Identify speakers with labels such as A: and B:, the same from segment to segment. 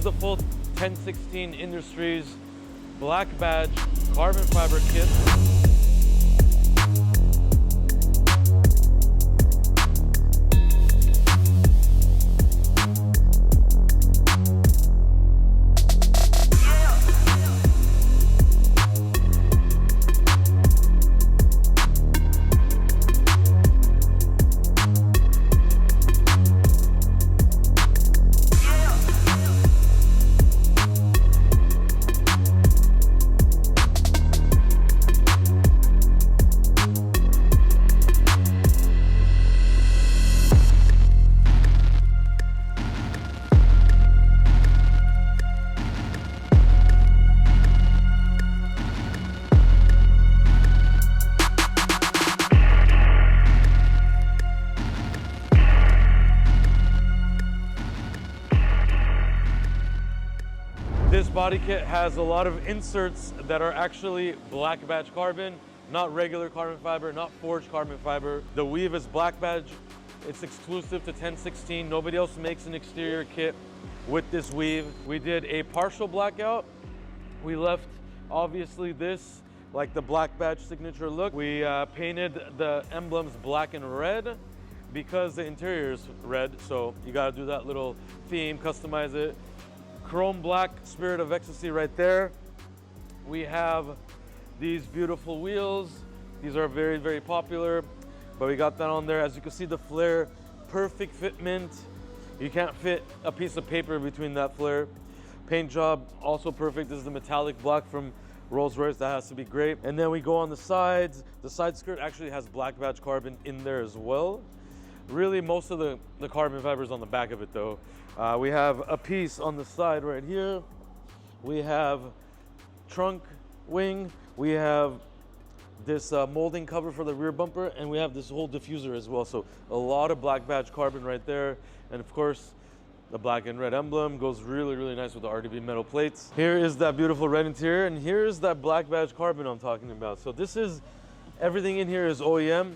A: the full 1016 Industries black badge carbon fiber kit. This body kit has a lot of inserts that are actually black badge carbon, not regular carbon fiber, not forged carbon fiber. The weave is black badge. It's exclusive to 1016. Nobody else makes an exterior kit with this weave. We did a partial blackout. We left, obviously, this like the black badge signature look. We painted the emblems black and red because the interior is red, so you gotta do that little theme, customize it. Chrome black Spirit of Ecstasy right there. We have these beautiful wheels. These are very, very popular, but we got that on there. As you can see, the flare, perfect fitment. You can't fit a piece of paper between that flare. Paint job, also perfect. This is the metallic black from Rolls Royce. That has to be great. And then we go on the sides. The side skirt actually has black badge carbon in there as well. Really, most of the carbon fiber is on the back of it though. We have a piece on the side right here. We have trunk wing. We have this molding cover for the rear bumper, and we have this whole diffuser as well. So a lot of black badge carbon right there. And of course, the black and red emblem goes really, really nice with the RDB metal plates. Here is that beautiful red interior, and here's that black badge carbon I'm talking about. So this is, everything in here is OEM,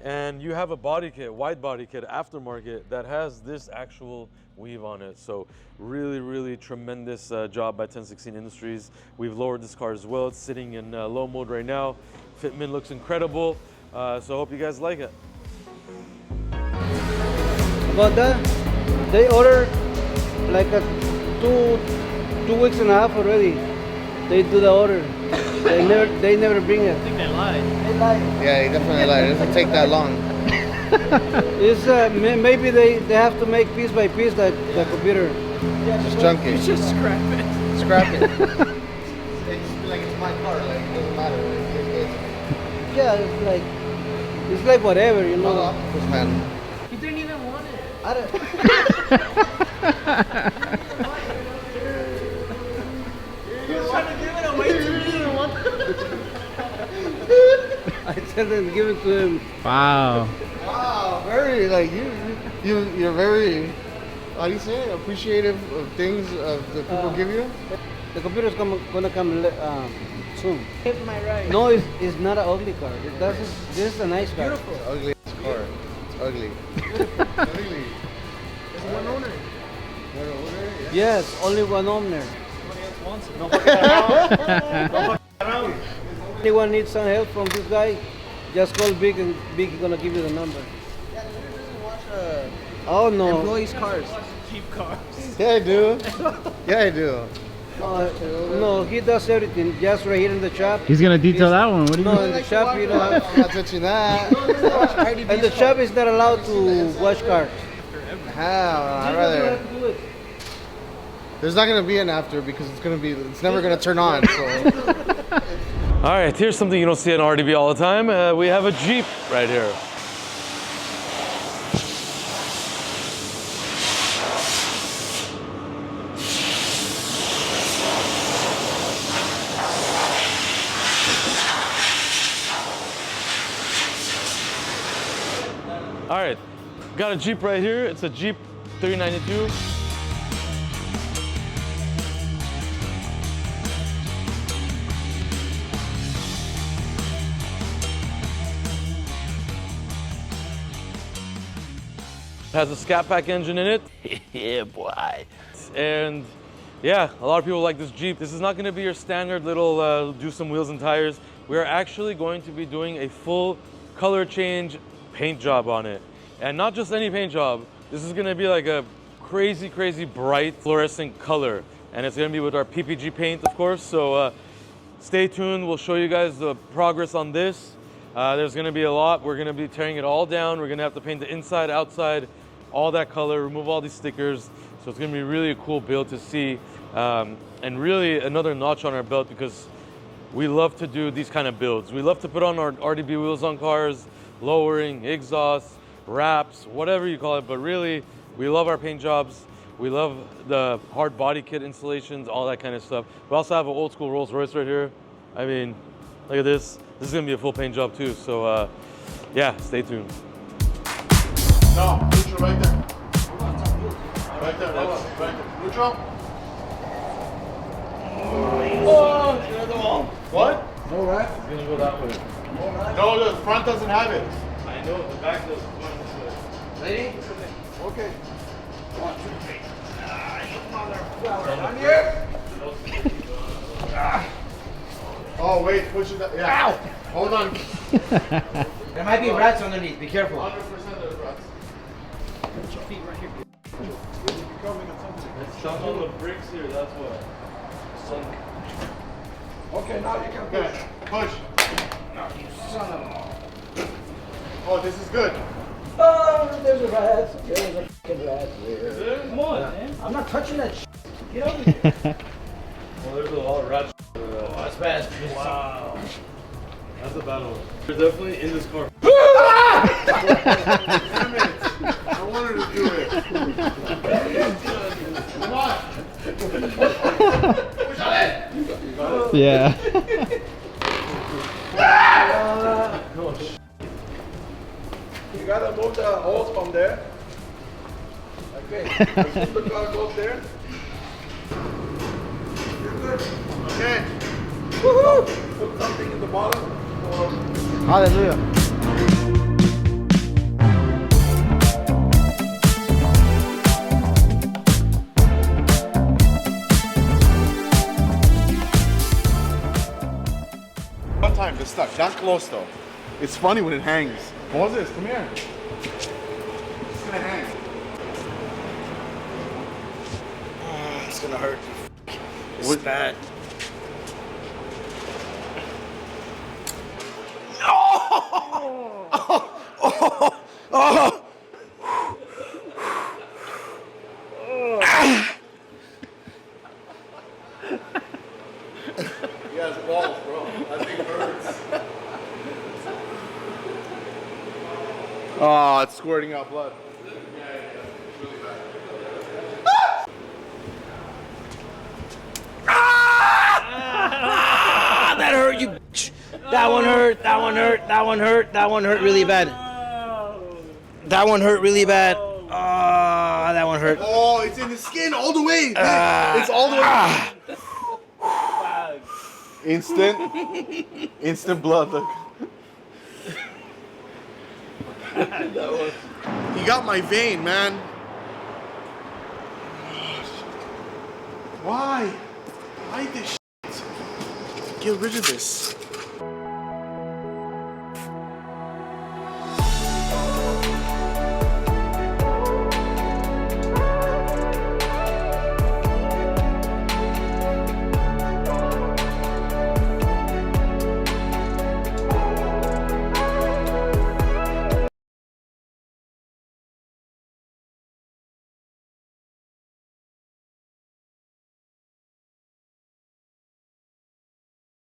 A: and you have a body kit, wide body kit, aftermarket, that has this actual weave on it. So really, really tremendous job by 1016 Industries. We've lowered this car as well. It's sitting in low mode right now. Fitment looks incredible. So I hope you guys like it.
B: About that, they ordered like a two weeks and a half already. They do the order. They never bring it.
C: I think they lied.
B: They lied.
D: Yeah, he definitely lied. It doesn't take that long.
B: It's maybe they have to make piece by piece the computer.
D: Just junk it.
C: You should scrap it.
D: Scrap it. It's like it's my car. Like it doesn't matter.
B: Yeah, it's like whatever, you know.
D: This man.
C: He didn't even want it.
B: I don't.
C: He was trying to give it away to me. He didn't want it.
B: I said them give it to him.
E: Wow.
D: Wow, very like you're very, how do you say it? Appreciative of things that people give you.
B: The computer's gonna come soon.
C: Hit my right.
B: No, it's not an ugly car. This is a nice car.
C: Beautiful.
D: It's ugly car. It's ugly. Ugly.
C: There's one owner.
B: Yes, only one owner.
C: Nobody else wants it. No fucking around.
B: Anyone needs some help from this guy, just call Big, and Big is gonna give you the number.
D: Yeah, who doesn't watch
B: Oh no.
D: employees' cars?
C: Cheap cars.
D: Yeah, I do. Yeah, I do.
B: No, he does everything. Just right here in the shop.
E: He's gonna detail that one. What do you
B: No,
E: mean?
B: in the shop you don't have.
D: I'm not touching that.
B: And the shop is not allowed to wash cars.
D: Hell, I'd rather. There's not gonna be an after because it's never gonna turn on. So.
A: All right, here's something you don't see in RDB all the time. We have a Jeep right here. All right, got a Jeep right here. It's a Jeep 392. Has a scat pack engine in it.
E: Yeah, boy.
A: And yeah, a lot of people like this Jeep. This is not gonna be your standard little do some wheels and tires. We're actually going to be doing a full color change paint job on it. And not just any paint job. This is gonna be like a crazy, crazy bright fluorescent color. And it's gonna be with our PPG paint, of course. So stay tuned, we'll show you guys the progress on this. There's gonna be a lot. We're gonna be tearing it all down. We're gonna have to paint the inside, outside, all that color, remove all these stickers. So it's gonna be really a cool build to see. And really another notch on our belt because we love to do these kind of builds. We love to put on our RDB wheels on cars, lowering, exhaust, wraps, whatever you call it. But really, we love our paint jobs. We love the hard body kit installations, all that kind of stuff. We also have an old school Rolls Royce right here. I mean, look at this. This is gonna be a full paint job too. So yeah, stay tuned.
D: No, neutral right there. Right there, right there. Neutral.
C: Oh, it's gonna go all.
D: What?
C: No, right?
A: It's gonna go that way.
D: No, the front doesn't have it.
A: I know, the back does. This way.
C: Ready? Okay. 1, 2, 3. You motherfucker. On here.
D: Oh, wait, push it up. Yeah. Ow! Hold on. 100%
C: There might be rats underneath. Be careful.
D: there's rats.
A: It's stuck on the bricks here, that's why. Sunk.
C: Okay, now you can
D: Okay, push.
C: No, you son of a...
D: Oh, this is good.
C: Oh, there's a rat. There's a fucking rat here.
A: Come on, man.
C: I'm not touching that shit. Get over here.
A: Well, there's a lot of rats.
C: Oh, that's bad.
A: Wow. That's a bad one. You're definitely in this car.
D: Damn it. I wanted to do it. Come on. Push on it. You got it?
E: Yeah.
C: You gotta move the hose from there. Okay. As the car goes there. You're good.
D: Okay.
C: Woohoo! Put something in the bottom. Or
B: Hallelujah.
D: One time, it's stuck. Not close though. It's funny when it hangs. Moses, come here. It's gonna hang.
C: it's gonna hurt. It's bad.
D: He has balls, bro. That thing hurts. Oh, it's squirting out blood.
C: That hurt, you bitch. That one hurt, that one hurt, that one hurt, that one hurt really bad. That one hurt really bad. Ah, that one hurt.
D: Oh, it's in the skin all the way. It's all the way. Instant blood. Look. He got my vein, man. Why? Why this shit? Get rid of this.